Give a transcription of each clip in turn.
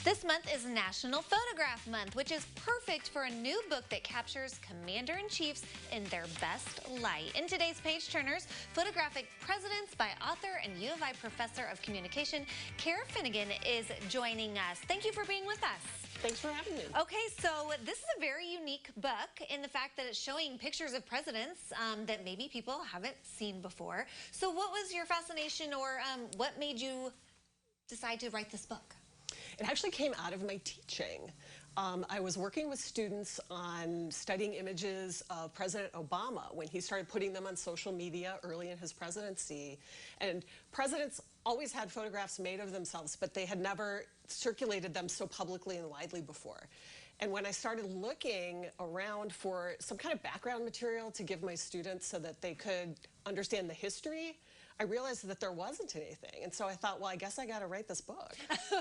This month is National Photograph Month, which is perfect for a new book that captures commander-in-chiefs in their best light. In today's Page Turners, Photographic Presidents by author and U of I professor of communication, Cara Finnegan is joining us. Thank you for being with us. Thanks for having me. Okay, so this is a very unique book in the fact that it's showing pictures of presidents that maybe people haven't seen before. So what was your fascination, or what made you decide to write this book? It actually came out of my teaching. I was working with students on studying images of President Obama when he started putting them on social media early in his presidency. And presidents always had photographs made of themselves, but they had never circulated them so publicly and widely before. And when I started looking around for some kind of background material to give my students so that they could understand the history, I realized that there wasn't anything. And so I thought, well, I guess I got to write this book.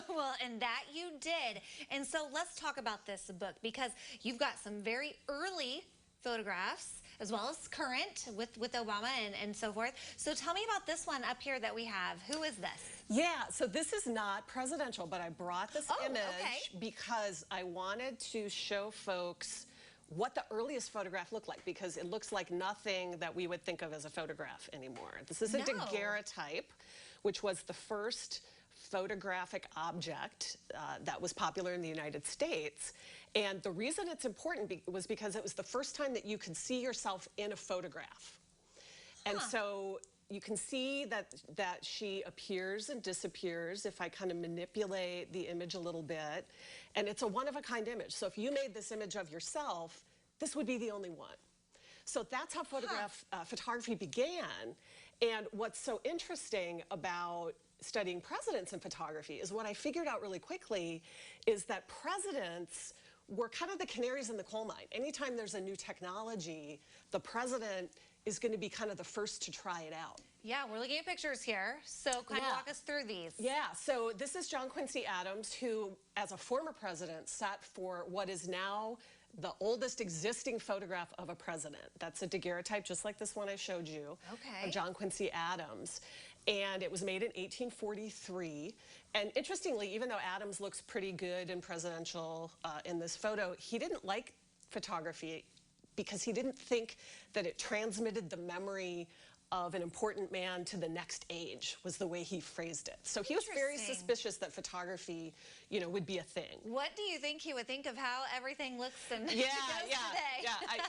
Well, and that you did. And so let's talk about this book, because you've got some very early photographs as well as current with Obama and so forth. So tell me about this one up here that we have. Who is this? Yeah, so this is not presidential, but I brought this image because I wanted to show folks what the earliest photograph looked like, because it looks like nothing that we would think of as a photograph anymore. This is a daguerreotype, which was the first photographic object that was popular in the United States. And the reason it's important was because it was the first time that you could see yourself in a photograph. And so you can see that she appears and disappears if I kind of manipulate the image a little bit. And it's a one-of-a-kind image. So if you made this image of yourself, this would be the only one. So that's how photography began. And what's so interesting about studying presidents in photography is what I figured out really quickly is that presidents were kind of the canaries in the coal mine. Anytime there's a new technology, the president is going to be kind of the first to try it out. Yeah, we're looking at pictures here, so kind of walk us through these. Yeah, so this is John Quincy Adams, who, as a former president, sat for what is now the oldest existing photograph of a president. That's a daguerreotype, just like this one I showed you, of John Quincy Adams. And it was made in 1843. And interestingly, even though Adams looks pretty good and presidential in this photo, he didn't like photography because he didn't think that it transmitted the memory of an important man to the next age, was the way he phrased it. So he was very suspicious that photography, you know, would be a thing. What do you think he would think of how everything looks and today?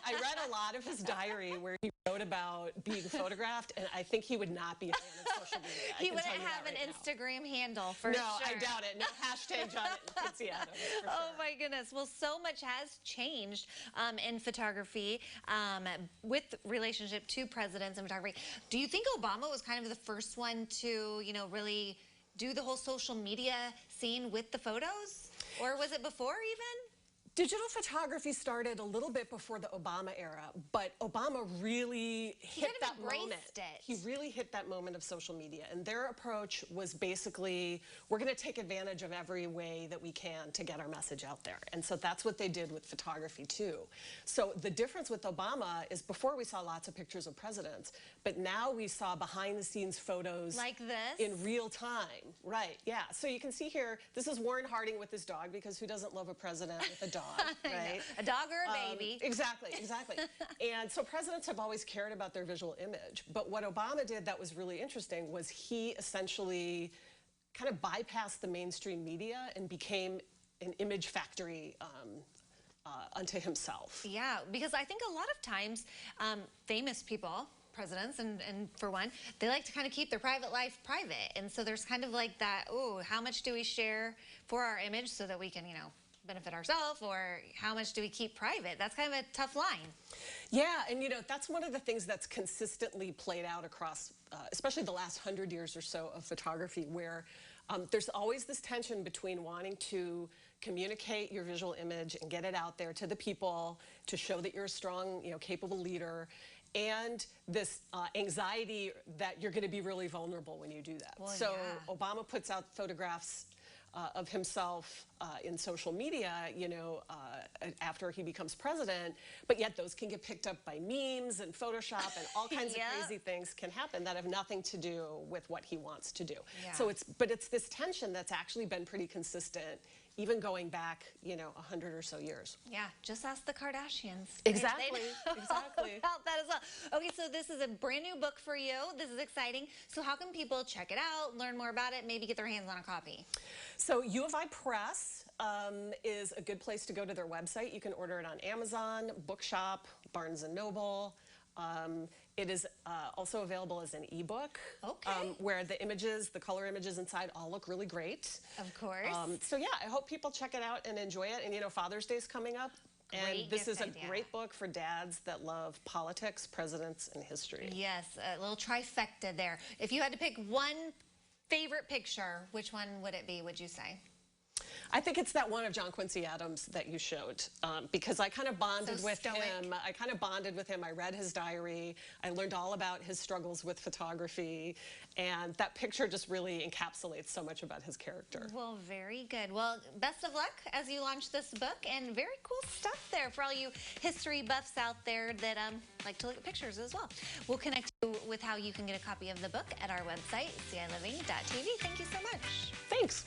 I read a lot of his diary where he wrote about being photographed, and I think he would not be a fan of social media. He wouldn't have an Instagram handle for sure. No, I doubt it. No hashtag John Quincy Adams. Oh my goodness. Well, so much has changed in photography with relationship to presidents and photography. Do you think Obama was kind of the first one to, you know, really do the whole social media scene with the photos? Or was it before even? Digital photography started a little bit before the Obama era, but Obama really hit that moment. He really hit that moment of social media, and their approach was basically, we're going to take advantage of every way that we can to get our message out there. And so that's what they did with photography too. So the difference with Obama is before we saw lots of pictures of presidents, but now we saw behind the scenes photos like this in real time. Right, yeah. So you can see here, this is Warren Harding with his dog, because who doesn't love a president with a dog? Right? A dog or a baby. Exactly. And so presidents have always cared about their visual image. But what Obama did that was really interesting was he essentially kind of bypassed the mainstream media and became an image factory unto himself. Yeah, because I think a lot of times famous people, presidents, and for one, they like to kind of keep their private life private. And so there's kind of like that, oh, how much do we share for our image so that we can, you know, benefit ourselves, or how much do we keep private? That's kind of a tough line. Yeah, and you know, that's one of the things that's consistently played out across, especially the last 100 years or so of photography, where there's always this tension between wanting to communicate your visual image and get it out there to the people to show that you're a strong, you know, capable leader, and this anxiety that you're going to be really vulnerable when you do that. Well, so Obama puts out photographs of himself in social media, you know, after he becomes president, but yet those can get picked up by memes and Photoshop, and all kinds of crazy things can happen that have nothing to do with what he wants to do. So it's this tension that's actually been pretty consistent even going back, 100 or so years. Yeah, just ask the Kardashians. Exactly, They know exactly. about that as well. Okay, so this is a brand new book for you. This is exciting. So how can people check it out, learn more about it, maybe get their hands on a copy? So U of I Press is a good place to go to their website. You can order it on Amazon, Bookshop, Barnes & Noble. It is also available as an ebook, where the color images inside all look really great. Of course. So yeah, I hope people check it out and enjoy it. And Father's Day's coming up. And this is a great book for dads that love politics, presidents, and history. Yes, a little trifecta there. If you had to pick one favorite picture, which one would it be, would you say? I think it's that one of John Quincy Adams that you showed, because I kind of bonded with him. I read his diary. I learned all about his struggles with photography, and that picture just really encapsulates so much about his character. Well, very good. Well, best of luck as you launch this book, and very cool stuff there for all you history buffs out there that like to look at pictures as well. We'll connect you with how you can get a copy of the book at our website, CILiving.tv. Thank you so much. Thanks.